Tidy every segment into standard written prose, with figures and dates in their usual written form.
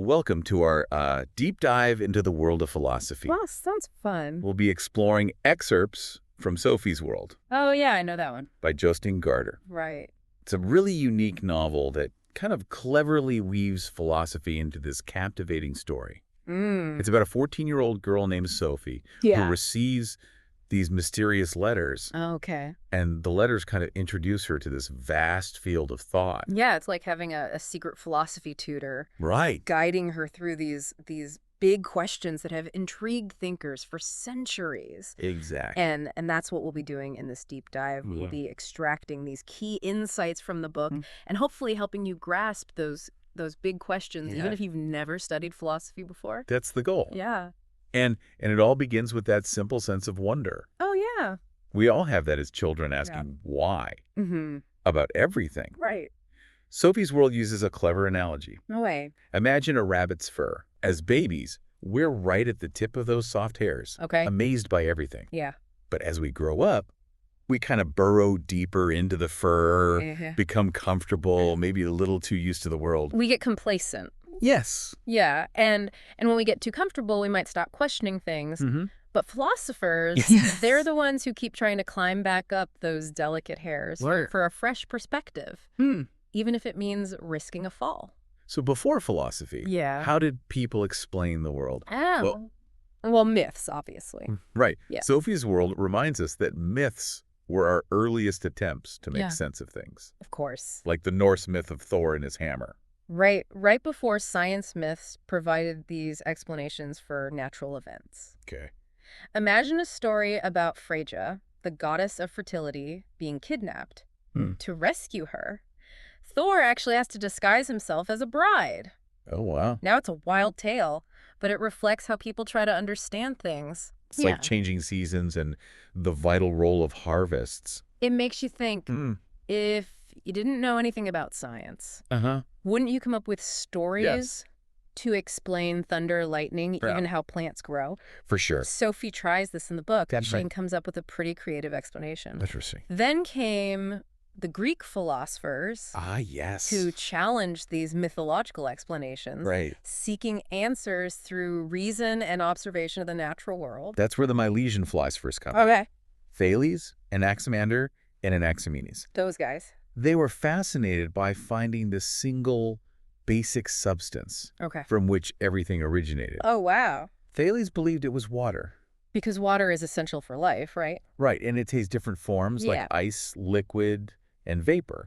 Welcome to our deep dive into the world of philosophy. Wow, sounds fun. We'll be exploring excerpts from Sophie's World Oh, yeah, I know that one. by Justine Garter. Right. It's a really unique novel that kind of cleverly weaves philosophy into this captivating story. It's about a 14-year-old girl named Sophie who receives these mysterious letters, Okay. and the letters kind of introduce her to this vast field of thought. Yeah, it's like having a secret philosophy tutor Right. guiding her through these big questions that have intrigued thinkers for centuries. Exactly. And that's what we'll be doing in this deep dive. We'll be extracting these key insights from the book and hopefully helping you grasp those big questions, even if you've never studied philosophy before. That's the goal. Yeah. And it all begins with that simple sense of wonder. Oh, yeah. We all have that as children, asking why about everything. Right. Sophie's World uses a clever analogy. No way. Imagine a rabbit's fur. As babies, we're right at the tip of those soft hairs, Okay. amazed by everything. Yeah. But as we grow up, we kind of burrow deeper into the fur, become comfortable, maybe a little too used to the world. We get complacent. Yes. Yeah, and when we get too comfortable, we might stop questioning things. But philosophers, they're the ones who keep trying to climb back up those delicate hairs for a fresh perspective, even if it means risking a fall. So before philosophy, how did people explain the world? Well, myths, obviously. Right. Yeah. Sophie's World reminds us that myths were our earliest attempts to make sense of things. Of course. Like the Norse myth of Thor and his hammer. Right before science myths provided these explanations for natural events. Okay. Imagine a story about Freyja, the goddess of fertility, being kidnapped. To rescue her, Thor actually has to disguise himself as a bride. Oh, wow. Now it's a wild tale, but it reflects how people try to understand things. It's like changing seasons and the vital role of harvests. It makes you think, if you didn't know anything about science, wouldn't you come up with stories to explain thunder, lightning, even how plants grow? For sure. Sophie tries this in the book. That's right. And comes up with a pretty creative explanation. Interesting. Then came the Greek philosophers. Who challenged these mythological explanations. Right. Seeking answers through reason and observation of the natural world. That's where the Milesian flies first come. Okay. Thales, Anaximander, and Anaximenes. Those guys. They were fascinated by finding the single basic substance from which everything originated. Oh, wow. Thales believed it was water. Because water is essential for life, right? Right, and it takes different forms like ice, liquid, and vapor.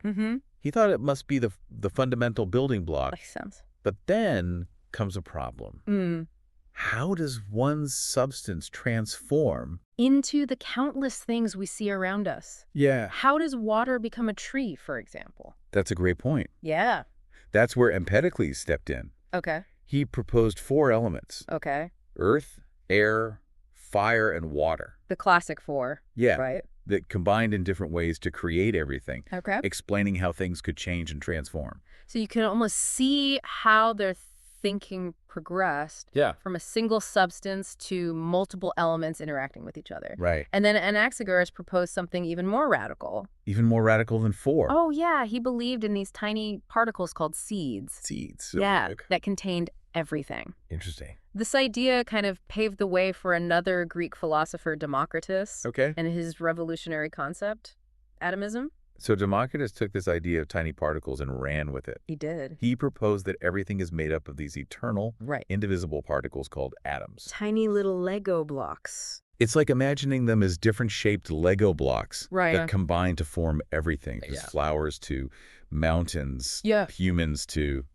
He thought it must be the fundamental building block. Makes sense. But then comes a problem. How does one substance transform into the countless things we see around us? Yeah. How does water become a tree, for example? That's a great point. Yeah. That's where Empedocles stepped in. Okay. He proposed 4 elements. Okay. Earth, air, fire, and water. The classic 4. Yeah. Right. That combined in different ways to create everything. Okay. Explaining how things could change and transform. So you can almost see how their thinking progressed from a single substance to multiple elements interacting with each other. Right. And then Anaxagoras proposed something even more radical. Even more radical than 4. Oh, yeah. He believed in these tiny particles called seeds. Seeds. That contained everything. Interesting. This idea kind of paved the way for another Greek philosopher, Democritus, and his revolutionary concept, atomism. So Democritus took this idea of tiny particles and ran with it. He did. He proposed that everything is made up of these eternal, indivisible particles called atoms. Tiny little Lego blocks. It's like imagining them as different shaped Lego blocks that combine to form everything. From flowers to mountains, humans to,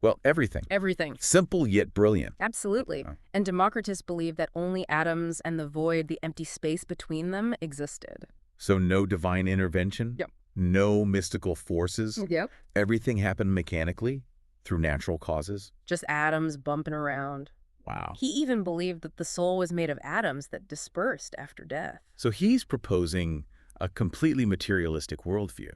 well, everything. Everything. Simple yet brilliant. Absolutely. And Democritus believed that only atoms and the void, the empty space between them, existed. So no divine intervention? No mystical forces? Everything happened mechanically through natural causes? Just atoms bumping around. Wow. He even believed that the soul was made of atoms that dispersed after death. So he's proposing a completely materialistic worldview.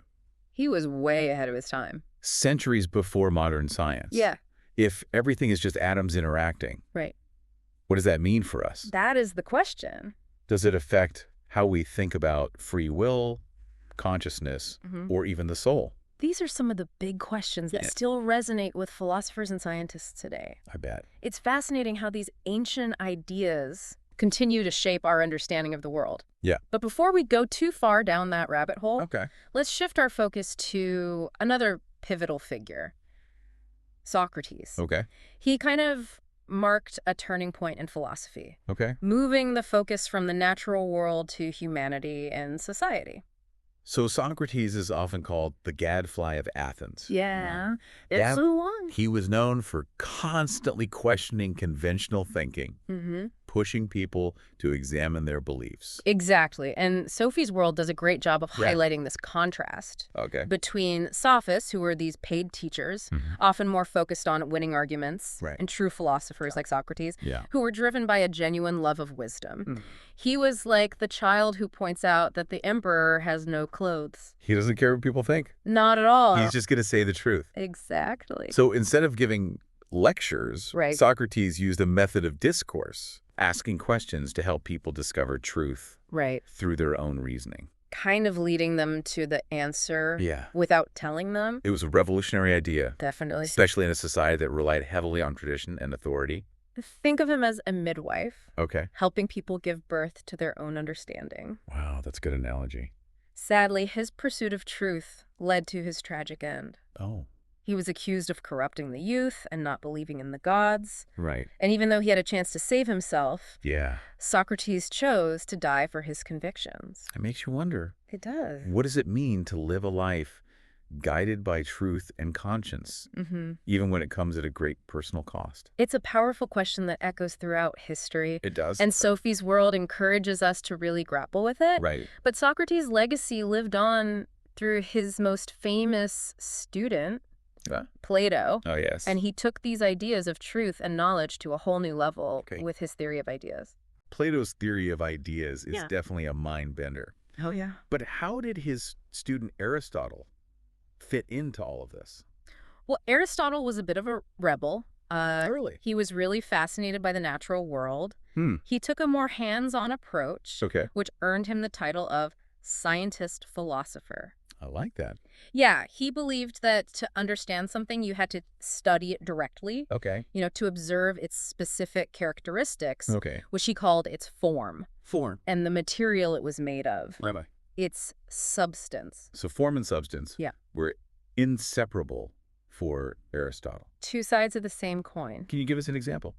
He was way ahead of his time. Centuries before modern science. Yeah. If everything is just atoms interacting, what does that mean for us? That is the question. Does it affect how we think about free will, consciousness, or even the soul? These are some of the big questions that still resonate with philosophers and scientists today. I bet. It's fascinating how these ancient ideas continue to shape our understanding of the world. Yeah. But before we go too far down that rabbit hole, Okay. let's shift our focus to another pivotal figure, Socrates. Okay. He kind of marked a turning point in philosophy, Okay. moving the focus from the natural world to humanity and society. So Socrates is often called the gadfly of Athens. Yeah, it's the one. He was known for constantly questioning conventional thinking, pushing people to examine their beliefs. Exactly. And Sophie's World does a great job of highlighting this contrast between Sophists, who were these paid teachers, often more focused on winning arguments, and true philosophers like Socrates, who were driven by a genuine love of wisdom. He was like the child who points out that the emperor has no clothes. He doesn't care what people think. Not at all. He's just going to say the truth. Exactly. So instead of giving lectures, Socrates used a method of discourse, asking questions to help people discover truth through their own reasoning. Kind of leading them to the answer without telling them. It was a revolutionary idea. Definitely. Especially in a society that relied heavily on tradition and authority. Think of him as a midwife. Okay. Helping people give birth to their own understanding. Wow, that's a good analogy. Sadly, his pursuit of truth led to his tragic end. Oh. He was accused of corrupting the youth and not believing in the gods. Right. And even though he had a chance to save himself, yeah, Socrates chose to die for his convictions. It makes you wonder. It does. What does it mean to live a life guided by truth and conscience, even when it comes at a great personal cost? It's a powerful question that echoes throughout history. It does. And Sophie's World encourages us to really grapple with it. Right. But Socrates' legacy lived on through his most famous student, Plato. Oh, yes. And he took these ideas of truth and knowledge to a whole new level with his theory of ideas. Plato's theory of ideas is definitely a mind bender. Oh, yeah. But how did his student Aristotle fit into all of this? Well, Aristotle was a bit of a rebel. Really? He was really fascinated by the natural world. He took a more hands-on approach, which earned him the title of scientist philosopher. I like that. Yeah, he believed that to understand something, you had to study it directly. You know, to observe its specific characteristics, which he called its form. And the material it was made of. Its substance. So form and substance were inseparable for Aristotle. Two sides of the same coin. Can you give us an example?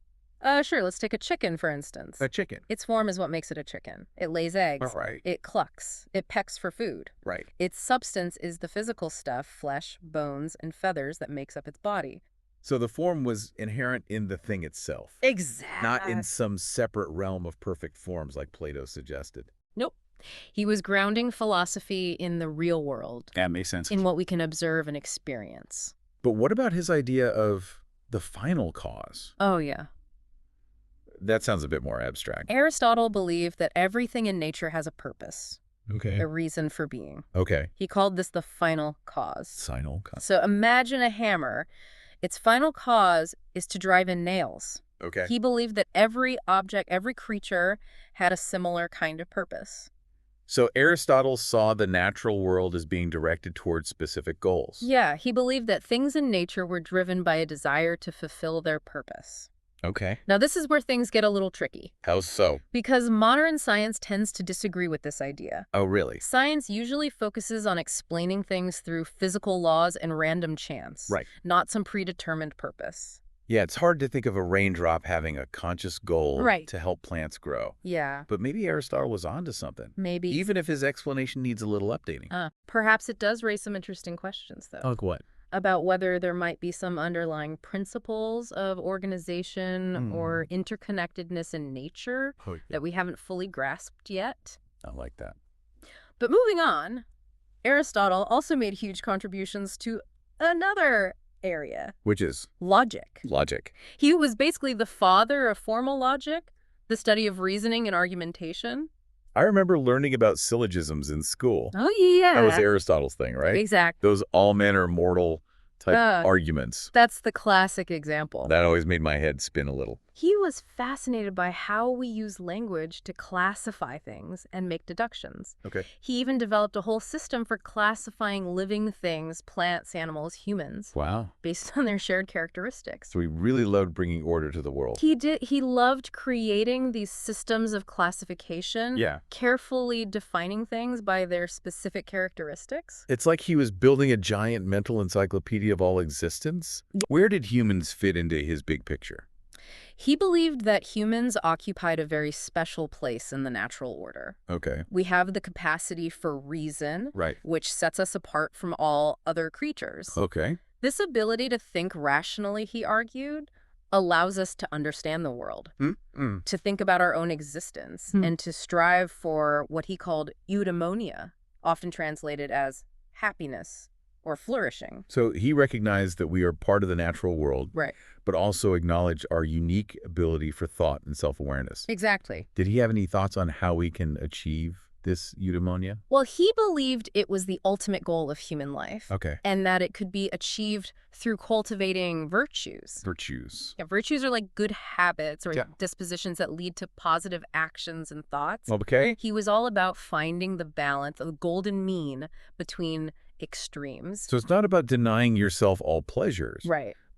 Sure. Let's take a chicken, for instance. A chicken. Its form is what makes it a chicken. It lays eggs. It clucks. It pecks for food. Its substance is the physical stuff, flesh, bones, and feathers that makes up its body. So the form was inherent in the thing itself. Exactly. Not in some separate realm of perfect forms like Plato suggested. Nope. He was grounding philosophy in the real world. That makes sense. In what we can observe and experience. But what about his idea of the final cause? Oh, yeah. That sounds a bit more abstract. Aristotle believed that everything in nature has a purpose. A reason for being. He called this the final cause. Final cause. So imagine a hammer. Its final cause is to drive in nails. He believed that every object, every creature had a similar kind of purpose. So Aristotle saw the natural world as being directed towards specific goals. Yeah, he believed that things in nature were driven by a desire to fulfill their purpose. Now, this is where things get a little tricky. How so? Because modern science tends to disagree with this idea. Oh, really? Science usually focuses on explaining things through physical laws and random chance, not some predetermined purpose. Yeah, it's hard to think of a raindrop having a conscious goal to help plants grow. Yeah. But maybe Aristotle was onto something. Maybe. Even if his explanation needs a little updating. Perhaps it does raise some interesting questions, though. Like what? About whether there might be some underlying principles of organization or interconnectedness in nature that we haven't fully grasped yet. I like that. But moving on, Aristotle also made huge contributions to another area. Which is? Logic. Logic. He was basically the father of formal logic, the study of reasoning and argumentation. I remember learning about syllogisms in school. Oh, yeah. That was Aristotle's thing, right? Exactly. Those all men are mortal type arguments. That's the classic example. That always made my head spin a little. He was fascinated by how we use language to classify things and make deductions. Okay. He even developed a whole system for classifying living things, plants, animals, humans. Wow. Based on their shared characteristics. So he really loved bringing order to the world. He did. He loved creating these systems of classification, carefully defining things by their specific characteristics. It's like he was building a giant mental encyclopedia of all existence. Where did humans fit into his big picture? He believed that humans occupied a very special place in the natural order. Okay. We have the capacity for reason, which sets us apart from all other creatures. Okay. This ability to think rationally, he argued, allows us to understand the world, to think about our own existence, and to strive for what he called eudaimonia, often translated as happiness or flourishing. So he recognized that we are part of the natural world, but also acknowledged our unique ability for thought and self-awareness. Exactly. Did he have any thoughts on how we can achieve this eudaimonia? Well, he believed it was the ultimate goal of human life. Okay. And that it could be achieved through cultivating virtues. Virtues. Yeah, virtues are like good habits or dispositions that lead to positive actions and thoughts. Okay. He was all about finding the balance, the golden mean between extremes. So it's not about denying yourself all pleasures.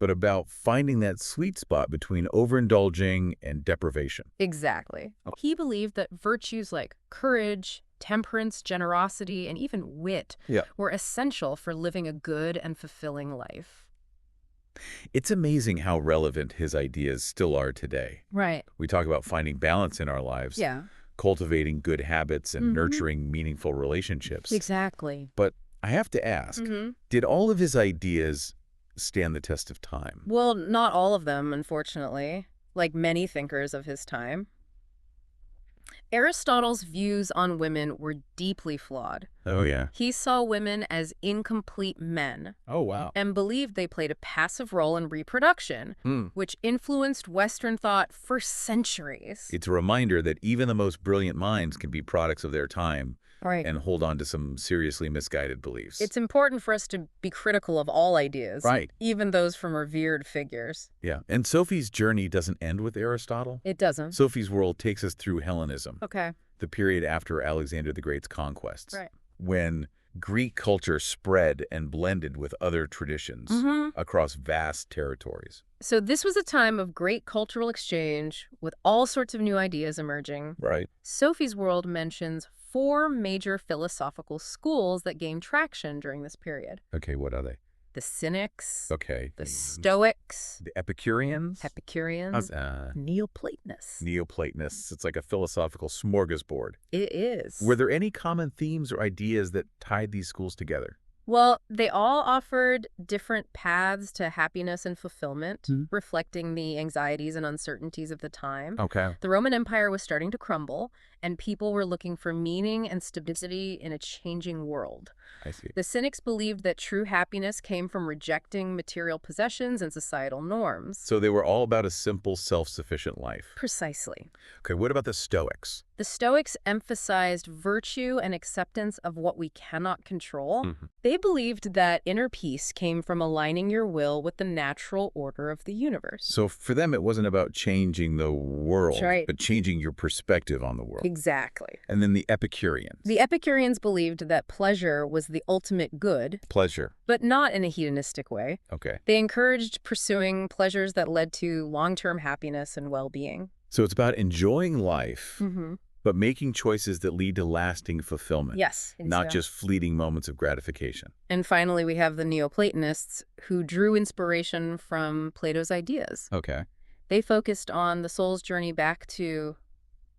But about finding that sweet spot between overindulging and deprivation. Exactly. He believed that virtues like courage, temperance, generosity, and even wit were essential for living a good and fulfilling life. It's amazing how relevant his ideas still are today. We talk about finding balance in our lives, cultivating good habits, and nurturing meaningful relationships. Exactly. But I have to ask, did all of his ideas stand the test of time? Well, not all of them, unfortunately, like many thinkers of his time. Aristotle's views on women were deeply flawed. Oh, yeah. He saw women as incomplete men. Oh, wow. And believed they played a passive role in reproduction, which influenced Western thought for centuries. It's a reminder that even the most brilliant minds can be products of their time and hold on to some seriously misguided beliefs. It's important for us to be critical of all ideas, even those from revered figures. Yeah, and Sophie's journey doesn't end with Aristotle. It doesn't. Sophie's world takes us through Hellenism, Okay. the period after Alexander the Great's conquests, when Greek culture spread and blended with other traditions across vast territories. So this was a time of great cultural exchange with all sorts of new ideas emerging. Sophie's world mentions 4 major philosophical schools that gained traction during this period. Okay, what are they? The Cynics. Okay. The Stoics. The Epicureans. Neoplatonists. Neoplatonists. It's like a philosophical smorgasbord. It is. Were there any common themes or ideas that tied these schools together? Well, they all offered different paths to happiness and fulfillment, reflecting the anxieties and uncertainties of the time. Okay. The Roman Empire was starting to crumble, and people were looking for meaning and stability in a changing world. I see. The Cynics believed that true happiness came from rejecting material possessions and societal norms. So they were all about a simple, self-sufficient life. Precisely. Okay, what about the Stoics? The Stoics emphasized virtue and acceptance of what we cannot control. They believed that inner peace came from aligning your will with the natural order of the universe. So for them, it wasn't about changing the world, but changing your perspective on the world. Exactly. And then the Epicureans. The Epicureans believed that pleasure was the ultimate good. Pleasure. But not in a hedonistic way. Okay. They encouraged pursuing pleasures that led to long-term happiness and well-being. So it's about enjoying life, but making choices that lead to lasting fulfillment. Yes. Not just fleeting moments of gratification. And finally, we have the Neoplatonists, who drew inspiration from Plato's ideas. Okay. They focused on the soul's journey back to,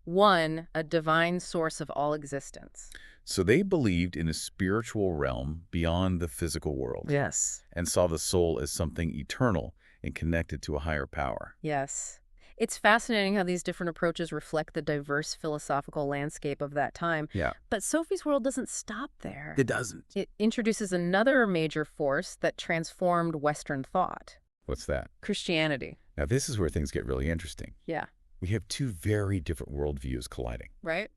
one, a divine source of all existence. So they believed in a spiritual realm beyond the physical world. Yes. And saw the soul as something eternal and connected to a higher power. Yes. It's fascinating how these different approaches reflect the diverse philosophical landscape of that time. Yeah. But Sophie's world doesn't stop there. It doesn't. It introduces another major force that transformed Western thought. What's that? Christianity. Now, this is where things get really interesting. Yeah. We have 2 very different worldviews colliding. Right.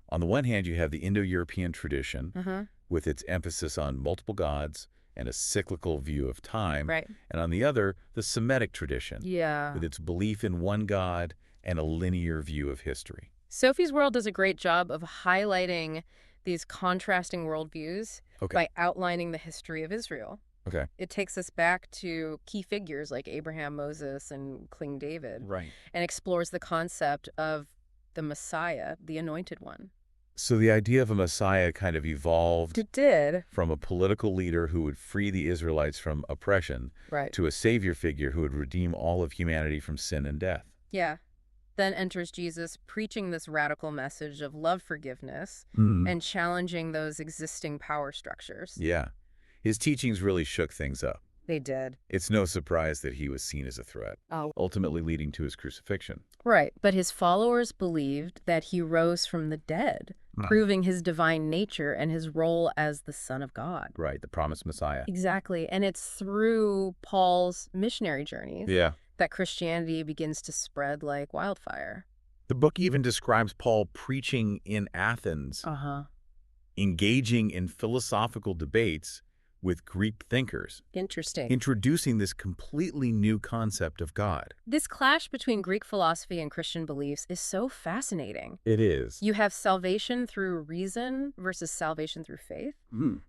On the one hand, you have the Indo-European tradition with its emphasis on multiple gods and a cyclical view of time. Right. And on the other, the Semitic tradition, Yeah. with its belief in one God and a linear view of history. Sophie's World does a great job of highlighting these contrasting worldviews by outlining the history of Israel. Okay. It takes us back to key figures like Abraham, Moses, and King David. Right. And explores the concept of the Messiah, the Anointed One. So the idea of a Messiah kind of evolved. It did. From a political leader who would free the Israelites from oppression to a savior figure who would redeem all of humanity from sin and death. Yeah. Then enters Jesus preaching this radical message of love, forgiveness, and challenging those existing power structures. Yeah. His teachings really shook things up. They did. It's no surprise that he was seen as a threat, ultimately leading to his crucifixion. Right, but his followers believed that he rose from the dead, proving his divine nature and his role as the Son of God. Right, the promised Messiah. Exactly, and it's through Paul's missionary journeys that Christianity begins to spread like wildfire. The book even describes Paul preaching in Athens, engaging in philosophical debates with Greek thinkers. Interesting. Introducing this completely new concept of God. This clash between Greek philosophy and Christian beliefs is so fascinating. It is. You have salvation through reason versus salvation through faith.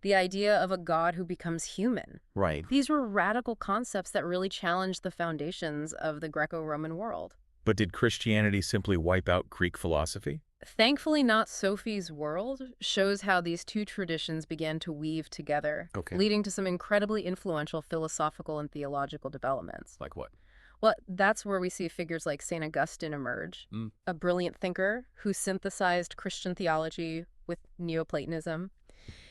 The idea of a God who becomes human. Right. These were radical concepts that really challenged the foundations of the Greco-Roman world. But did Christianity simply wipe out Greek philosophy? Thankfully not. Sophie's World shows how these two traditions began to weave together, leading to some incredibly influential philosophical and theological developments. Like what? Well, that's where we see figures like St. Augustine emerge, a brilliant thinker who synthesized Christian theology with Neoplatonism.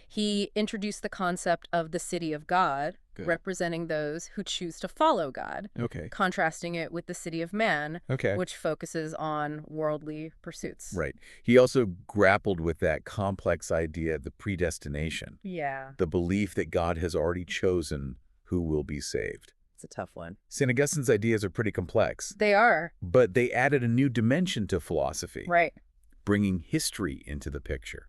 He introduced the concept of the city of God, representing those who choose to follow God, contrasting it with the city of man, which focuses on worldly pursuits. Right. He also grappled with that complex idea of the predestination. Yeah. The belief that God has already chosen who will be saved. It's a tough one. St. Augustine's ideas are pretty complex. They are. But they added a new dimension to philosophy. Right. Bringing history into the picture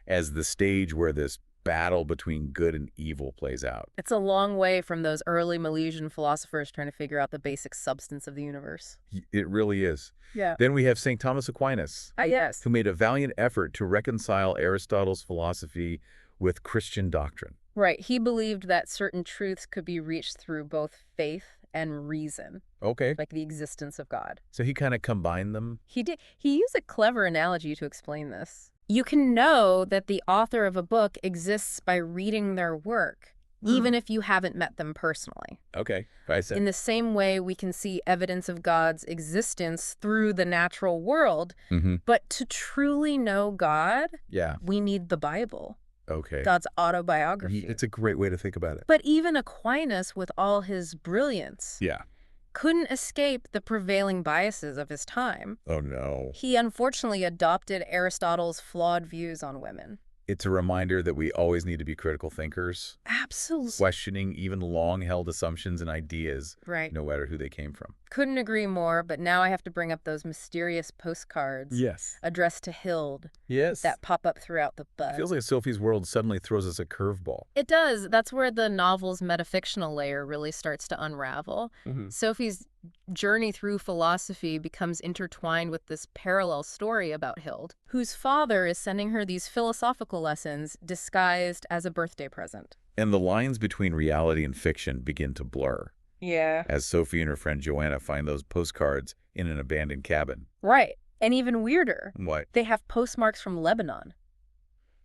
as the stage where this battle between good and evil plays out. It's a long way from those early Milesian philosophers trying to figure out the basic substance of the universe. It really is. Yeah. Then we have St. Thomas Aquinas, yes, who made a valiant effort to reconcile Aristotle's philosophy with Christian doctrine. Right. He believed that certain truths could be reached through both faith and reason. Okay. Like the existence of God. So he kind of combined them? He did. He used a clever analogy to explain this. You can know that the author of a book exists by reading their work, even if you haven't met them personally. Okay. I see. In the same way, we can see evidence of God's existence through the natural world, but to truly know God, we need the Bible. Okay. God's autobiography. It's a great way to think about it. But even Aquinas, with all his brilliance, couldn't escape the prevailing biases of his time. Oh, no. He unfortunately adopted Aristotle's flawed views on women. It's a reminder that we always need to be critical thinkers. Absolutely. Questioning even long-held assumptions and ideas, no matter who they came from. Couldn't agree more, but now I have to bring up those mysterious postcards addressed to Hild that pop up throughout the book. It feels like Sophie's World suddenly throws us a curveball. It does. That's where the novel's metafictional layer really starts to unravel. Sophie's journey through philosophy becomes intertwined with this parallel story about Hild, whose father is sending her these philosophical lessons disguised as a birthday present. And the lines between reality and fiction begin to blur. Yeah. As Sophie and her friend Joanna find those postcards in an abandoned cabin. Right. And even weirder. What? They have postmarks from Lebanon.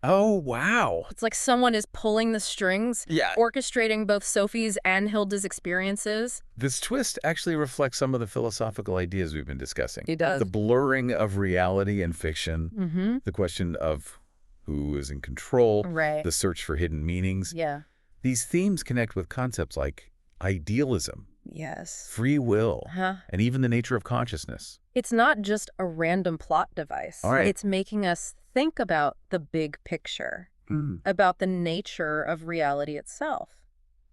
Oh, wow. It's like someone is pulling the strings, orchestrating both Sophie's and Hilda's experiences. This twist actually reflects some of the philosophical ideas we've been discussing. It does. The blurring of reality and fiction, the question of who is in control, the search for hidden meanings. These themes connect with concepts like idealism, free will, and even the nature of consciousness. It's not just a random plot device. It's making us think about the big picture, about the nature of reality itself.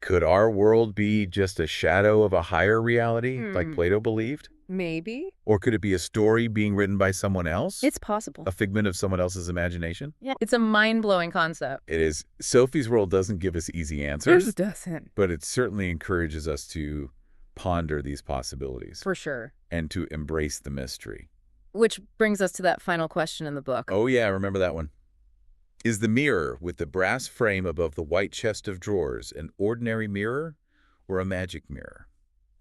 Could our world be just a shadow of a higher reality, like Plato believed? Maybe. Or could it be a story being written by someone else? It's possible. A figment of someone else's imagination? Yeah. It's a mind-blowing concept. It is. Sophie's World doesn't give us easy answers. It doesn't. But it certainly encourages us to ponder these possibilities. For sure. And to embrace the mystery. Which brings us to that final question in the book. Oh, yeah, remember that one. Is the mirror with the brass frame above the white chest of drawers an ordinary mirror or a magic mirror?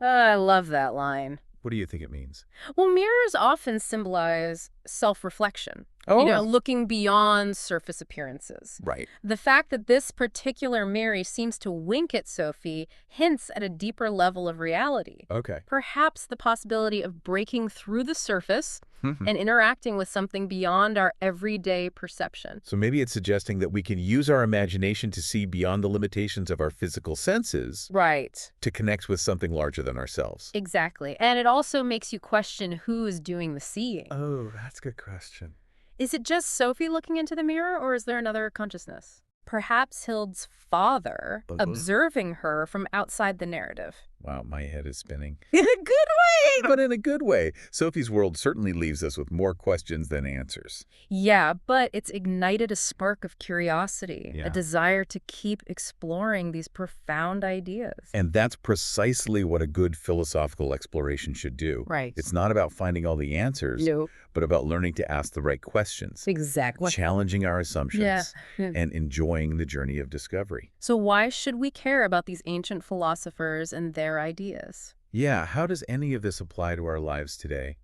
I love that line. What do you think it means? Well, mirrors often symbolize self-reflection. Oh, looking beyond surface appearances. Right. The fact that this particular mirror seems to wink at Sophie hints at a deeper level of reality. Okay. Perhaps the possibility of breaking through the surface and interacting with something beyond our everyday perception. So maybe it's suggesting that we can use our imagination to see beyond the limitations of our physical senses. Right. To connect with something larger than ourselves. Exactly. And it also makes you question who is doing the seeing. Oh, that's a good question. Is it just Sophie looking into the mirror, or is there another consciousness? Perhaps Hild's father observing her from outside the narrative. Wow, my head is spinning. In a good way! But in a good way. Sophie's World certainly leaves us with more questions than answers. Yeah, but it's ignited a spark of curiosity, a desire to keep exploring these profound ideas. And that's precisely what a good philosophical exploration should do. Right. It's not about finding all the answers, but about learning to ask the right questions. Exactly. Challenging our assumptions and enjoying the journey of discovery. So why should we care about these ancient philosophers and their ideas? Yeah, how does any of this apply to our lives today?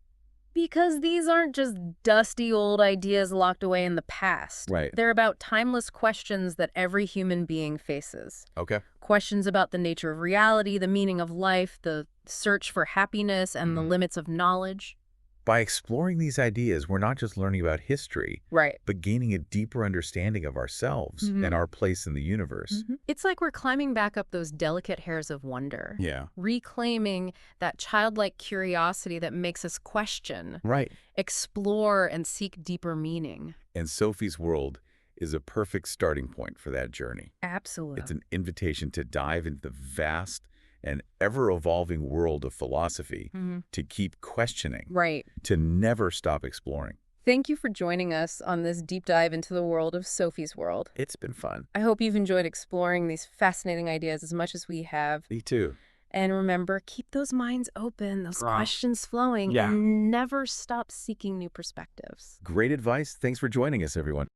Because these aren't just dusty old ideas locked away in the past. Right. They're about timeless questions that every human being faces. Okay. Questions about the nature of reality, the meaning of life, the search for happiness, and the limits of knowledge. By exploring these ideas, we're not just learning about history, but gaining a deeper understanding of ourselves and our place in the universe. It's like we're climbing back up those delicate hairs of wonder. Yeah. Reclaiming that childlike curiosity that makes us question, explore, and seek deeper meaning. And Sophie's World is a perfect starting point for that journey. Absolutely. It's an invitation to dive into the vast and ever-evolving world of philosophy, to keep questioning, to never stop exploring. Thank you for joining us on this deep dive into the world of Sophie's World. It's been fun. I hope you've enjoyed exploring these fascinating ideas as much as we have. Me too. And remember, keep those minds open, those questions flowing, and never stop seeking new perspectives. Great advice. Thanks for joining us, everyone.